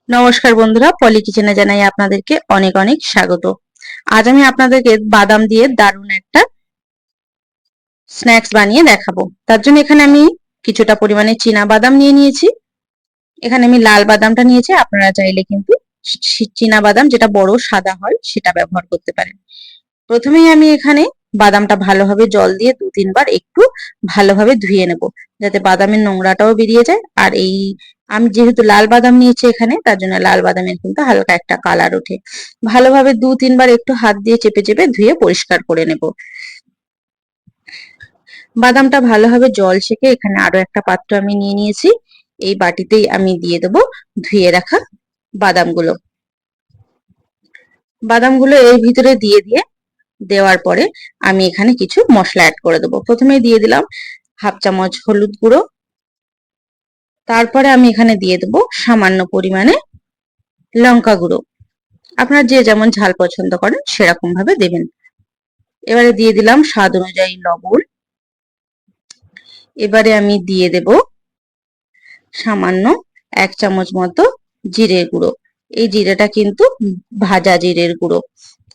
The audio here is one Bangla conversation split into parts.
নমস্কার বন্ধুরা, পলি কিচেনে জানাই আপনাদেরকে অনেক অনেক স্বাগত। আজ আমি আপনাদেরকে বাদাম দিয়ে দারুণ একটা স্ন্যাক্স বানিয়ে দেখাবো। তার জন্য এখানে আমি কিছুটা পরিমাণে চীনা বাদাম নিয়ে নিয়েছি। এখানে আমি লাল বাদামটা নিয়েছি, আপনারা চাইলে কিন্তু চীনা বাদাম যেটা বড় সাদা হয় সেটা ব্যবহার করতে পারেন। প্রথমেই আমি এখানে বাদামটা ভালোভাবে জল দিয়ে 2-3 বার একটু ভালোভাবে ধুয়ে নেব, যাতে বাদামের নোংরাটাও বেরিয়ে যায়। আর আমি যেহেতু লাল বাদাম নিয়েছি এখানে, তার জন্য লাল বাদামের কিন্তু হালকা একটা কালার ওঠে। ভালোভাবে 2-3 বার একটু হাত দিয়ে চেপে চেপে ধুয়ে পরিষ্কার করে নেব। বাদামটা ভালোভাবে জল ছেঁকে এখানে আরো একটা পাত্র আমি নিয়ে নিয়েছি। এই বাটিতেই আমি দিয়ে দেবো ধুয়ে রাখা বাদামগুলো। বাদামগুলো এর ভিতরে দিয়ে দেওয়ার পরে আমি এখানে কিছু মশলা অ্যাড করে দেবো। প্রথমেই দিয়ে দিলাম 1/2 চামচ হলুদ গুঁড়ো। তারপরে আমি এখানে দিয়ে দেবো সামান্য পরিমাণে লঙ্কা গুঁড়ো। আপনারা যে যেমন ঝাল পছন্দ করেন সেরকম ভাবে দেবেন। এবারে দিয়ে দিলাম স্বাদ অনুযায়ী লবণ। এবারে আমি দিয়ে দেব সামান্য 1 চামচ মতো জিরের গুঁড়ো। এই জিরেটা কিন্তু ভাজা জিরের গুঁড়ো।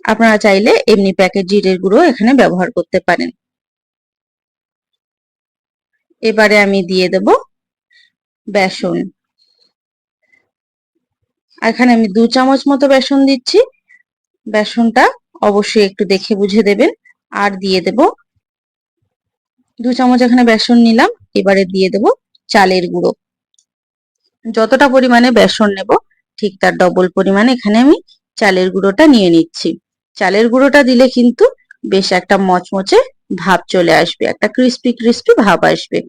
আপনারা চাইলে এমনি প্যাকেট জিরের গুঁড়ো এখানে ব্যবহার করতে পারেন। এবারে আমি দিয়ে দেব বেসন। এখানে আমি 2 চামচ মতো বেসন দিচ্ছি। বেসনটা অবশ্যই একটু দেখে বুঝে দেবেন। আর দিয়ে দেব 2 চামচ এখানে বেসন নিলাম। এবারে দিয়ে দেব চালের গুঁড়ো। যতটা পরিমাণে বেসন নেব ঠিক তার ডবল পরিমাণে এখানে আমি চালের গুঁড়োটা নিয়ে নিচ্ছি। চালের গুঁড়োটা দিলে কিন্তু বেশ একটা মচমচে ভাব চলে আসবে, একটা ক্রিস্পি ক্রিস্পি ভাব আসবে।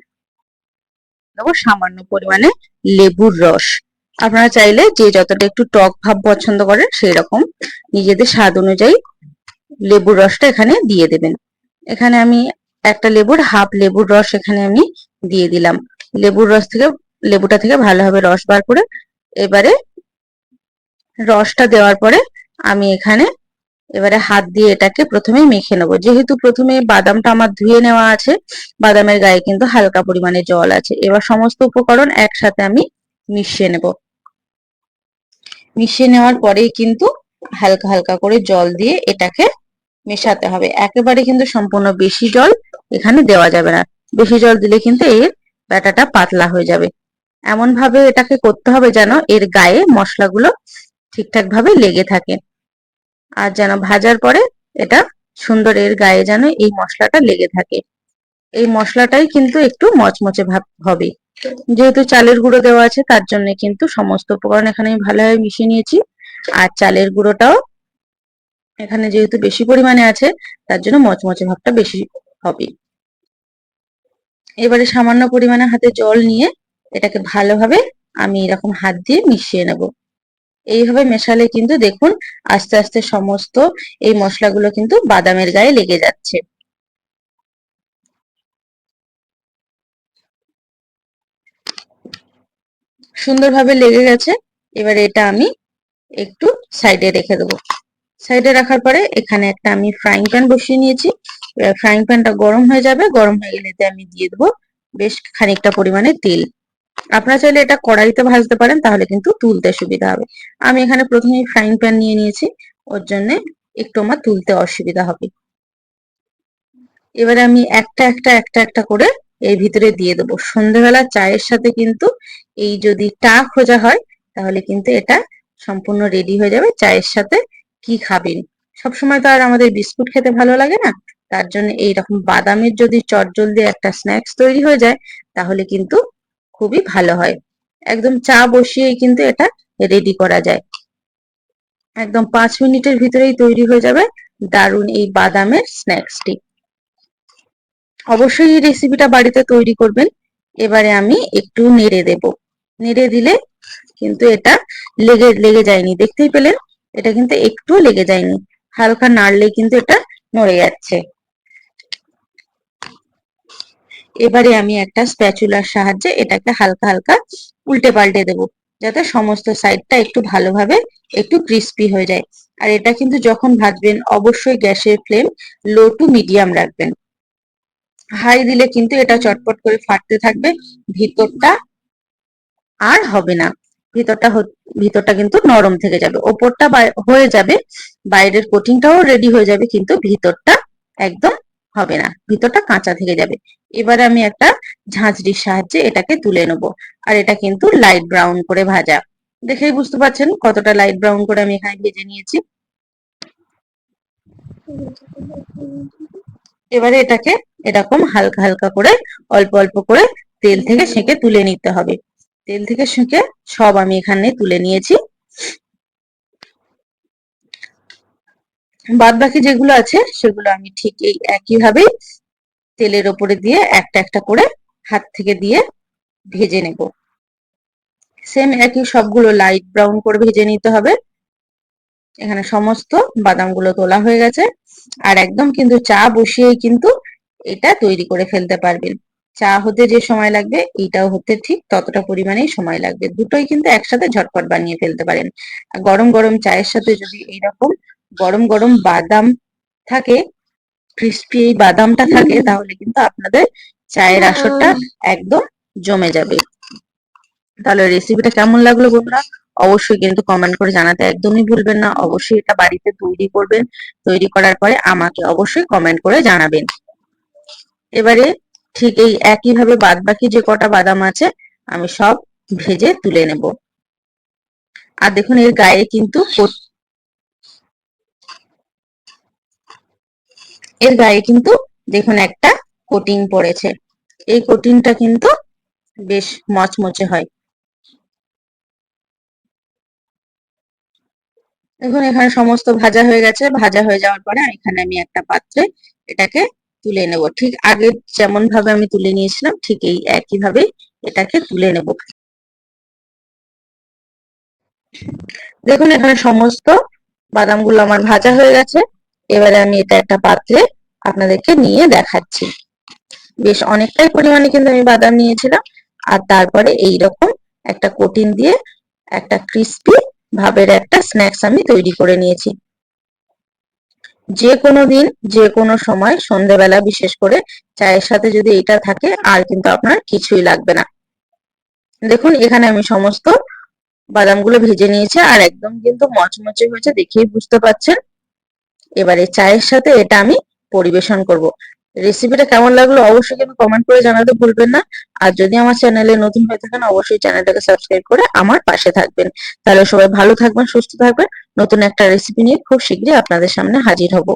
দেব সামান্য পরিমাণে লেবুর রস। আপনারা চাইলে যে যতটা একটু টক ভাব পছন্দ করেন সেই রকম নিজেদের স্বাদ অনুযায়ী লেবুর রসটা এখানে দিয়ে দেবেন। এখানে আমি একটা লেবুর হাফ লেবুর রস এখানে আমি দিয়ে দিলাম। লেবুটা থেকে ভালোভাবে রস বার করে এবারে রসটা দেওয়ার পরে আমি এখানে এবারে হাত দিয়ে এটাকে প্রথমে মেখে নেবো। যেহেতু প্রথমে বাদামটা আমার ধুয়ে নেওয়া আছে, বাদামের গায়ে কিন্তু হালকা পরিমাণে জল আছে। এবার সমস্ত উপকরণ একসাথে আমি মিশিয়ে নেব। মিশিয়ে নেওয়ার পরেই কিন্তু হালকা হালকা করে জল দিয়ে এটাকে মেশাতে হবে। একেবারে কিন্তু সম্পূর্ণ বেশি জল এখানে দেওয়া যাবে না। বেশি জল দিলে কিন্তু এর ব্যাটাটা পাতলা হয়ে যাবে। এমন ভাবে এটাকে করতে হবে যেন এর গায়ে মশলাগুলো ঠিকঠাক ভাবে লেগে থাকে। আর যেন ভাজার পরে এটা সুন্দর এর গায়ে যেন এই মশলাটা লেগে থাকে। এই মশলাটাই কিন্তু একটু মচমচে ভাব হবে। যেহেতু চালের গুঁড়ো দেওয়া আছে তার জন্য কিন্তু সমস্ত উপকরণ এখানে আমি ভালোভাবে মিশিয়ে নিয়েছি। আর চালের গুঁড়োটাও এখানে যেহেতু বেশি পরিমাণে আছে তার জন্য মচমচে ভাবটা বেশি হবে। এবারে সামান্য পরিমাণে হাতে জল নিয়ে এটাকে ভালোভাবে আমি এরকম হাত দিয়ে মিশিয়ে নেব। এইভাবে মেশালে কিন্তু দেখুন আস্তে আস্তে সমস্ত এই মশলাগুলো কিন্তু বাদামের গায়ে লেগে যাচ্ছে। সুন্দরভাবে লেগে গেছে। এবারে এটা আমি একটু সাইডে রেখে দেবো। সাইডে রাখার পরে এখানে একটা আমি ফ্রাইং প্যান বসিয়ে নিয়েছি। ফ্রাইং প্যানটা গরম হয়ে যাবে, গরম হয়ে গেলে আমি দিয়ে দেবো বেশ খানিকটা পরিমাণে তেল। আপনারা চাইলে এটা কড়াইতে ভাজতে পারেন, তাহলে কিন্তু তুলতে সুবিধা হবে। আমি এখানে প্রথমেই ফ্রাইং প্যান নিয়ে নিয়েছি, ওর জন্য একটু আমার তুলতে অসুবিধা হবে। এবারে আমি একটা করে এর ভিতরে দিয়ে দেবো। সন্ধ্যেবেলা চায়ের সাথে কিন্তু এই যদি টা খোঁজা হয় তাহলে কিন্তু এটা সম্পূর্ণ রেডি হয়ে যাবে। চায়ের সাথে কি খাবেন, সবসময় তো আর আমাদের বিস্কুট খেতে ভালো লাগে না, তার জন্য এইরকম বাদামের যদি চটজলদি একটা স্ন্যাক্স তৈরি হয়ে যায় তাহলে কিন্তু খুবই ভালো হয়। একদম চা বসিয়েই কিন্তু এটা রেডি করা যায়। একদম 5 মিনিটের ভিতরেই তৈরি হয়ে যাবে দারুণ এই বাদামের স্ন্যাক্সটি। অবশ্যই এই রেসিপিটা বাড়িতে তৈরি করবেন। এবারে আমি একটু নেড়ে দেব। নেড়ে দিলে কিন্তু এটা লেগে লেগে যায়নি, দেখতেই পেলেন এটা কিন্তু একটু লেগে যায়নি। হালকা নাড়লে কিন্তু এটা নড়ে যাচ্ছে। এবারে আমি একটা স্প্যাচুলার সাহায্যে এটাকে হালকা হালকা উল্টে পাল্টে দেব, যাতে সমস্ত সাইডটা একটু ভালোভাবে একটু ক্রিস্পি হয়ে যায়। আর এটা কিন্তু যখন ভাজবেন অবশ্যই গ্যাসের ফ্লেম লো টু মিডিয়াম রাখবেন। হাই দিলে কিন্তু এটা চটপট করে ফাটতে থাকবে, ভিতরটা আর হবে না। ভিতরটা ভিতরটা কিন্তু নরম থেকে যাবে, ওপরটা হয়ে যাবে, বাইরের কোটিংটাও রেডি হয়ে যাবে, কিন্তু ভিতরটা একদম হবে না, ভিতরটা কাঁচা থেকে যাবে। এবারে আমি একটা ঝাঁঝরির সাহায্যে এটাকে তুলে নেব। আর এটা কিন্তু লাইট ব্রাউন করে ভাজা, দেখেই বুঝতে পারছেন কতটা লাইট ব্রাউন করে আমি এখানে ভেজে নিয়েছি। এবারে এটাকে এরকম হালকা হালকা করে অল্প অল্প করে তেল থেকে সেঁকে তুলে নিতে হবে। তেল থেকে সেঁকে সব আমি এখানে তুলে নিয়েছি। বাদ বাকি যেগুলো আছে সেগুলো আমি ঠিক এই একইভাবে তেলের ওপরে দিয়ে একটা একটা করে হাত থেকে দিয়ে ভেজে নেব। সেম একই সবগুলো লাইট ব্রাউন করে ভেজে নিতে হবে। এখানে সমস্ত বাদামগুলো তোলা হয়ে গেছে। আর একদম কিন্তু চা বসিয়েই কিন্তু এটা তৈরি করে ফেলতে পারবেন। চা হতে যে সময় লাগবে এটাও হতে ঠিক ততটা পরিমাণেই সময় লাগবে, দুটোই কিন্তু একসাথে ঝটপট বানিয়ে ফেলতে পারেন। গরম গরম চায়ের সাথে যদি এইরকম গরম গরম বাদাম থাকে, ক্রিস্পি এই বাদামটা থাকে, তাহলে কিন্তু আপনাদের চায়ের আসরটা একদম জমে যাবে। তাহলে রেসিপিটা কেমন লাগলো বন্ধুরা, অবশ্যই কিন্তু কমেন্ট করে জানাতে একদমই ভুলবেন না। অবশ্যই এটা বাড়িতে তৈরি করবেন, তৈরি করার পরে আমাকে অবশ্যই কমেন্ট করে জানাবেন। এবারে ঠিক এই একইভাবে বাদ বাকি যে কটা বাদাম আছে আমি সব ভেজে তুলে নেব। আর দেখুন এর গায়ে কিন্তু দেখুন একটা কোটিং পড়েছে, এই কোটিংটা কিন্তু বেশ মচমচে হয়। দেখুন এখানে সমস্ত ভাজা হয়ে গেছে। ভাজা হয়ে যাওয়ার পরে এখানে আমি একটা পাত্রে এটাকে তুলে নেব। ঠিক আগে যেমন ভাবে আমি তুলে নিয়েছিলাম ঠিক এই একই ভাবে এটাকে তুলে নেব। দেখুন এখানে সমস্ত বাদামগুলো আমার ভাজা হয়ে গেছে। এবারে আমি এটা একটা পাত্রে আপনাদেরকে নিয়ে দেখাচ্ছি। বেশ অনেকটাই পরিমাণে কিন্তু আমি বাদাম নিয়েছিলাম। আর তারপরে এইরকম একটা কোটিং দিয়ে একটা ক্রিস্পি ভাবের একটা স্ন্যাক্স আমি তৈরি করে নিয়েছি। যে কোনো দিন যে কোনো সময় সন্ধ্যেবেলা বিশেষ করে চায়ের সাথে যদি এটা থাকে আর কিন্তু আপনার কিছুই লাগবে না। দেখুন এখানে আমি সমস্ত বাদামগুলো ভেজে নিয়েছি আর একদম কিন্তু মচমচে হয়েছে, দেখেই বুঝতে পারছেন। এবারে চায়ের সাথে এটা আমি পরিবেশন করব। রেসিপিটা কেমন লাগলো অবশ্যই কিন্তু কমেন্ট করে জানাতে ভুলবেন না। আর যদি আমার চ্যানেলে নতুন হয়ে থাকেন অবশ্যই চ্যানেলটাকে সাবস্ক্রাইব করে আমার পাশে থাকবেন। তাহলে সবাই ভালো থাকবেন, সুস্থ থাকবেন। নতুন একটা রেসিপি নিয়ে খুব শীঘ্রই আপনাদের সামনে হাজির হব।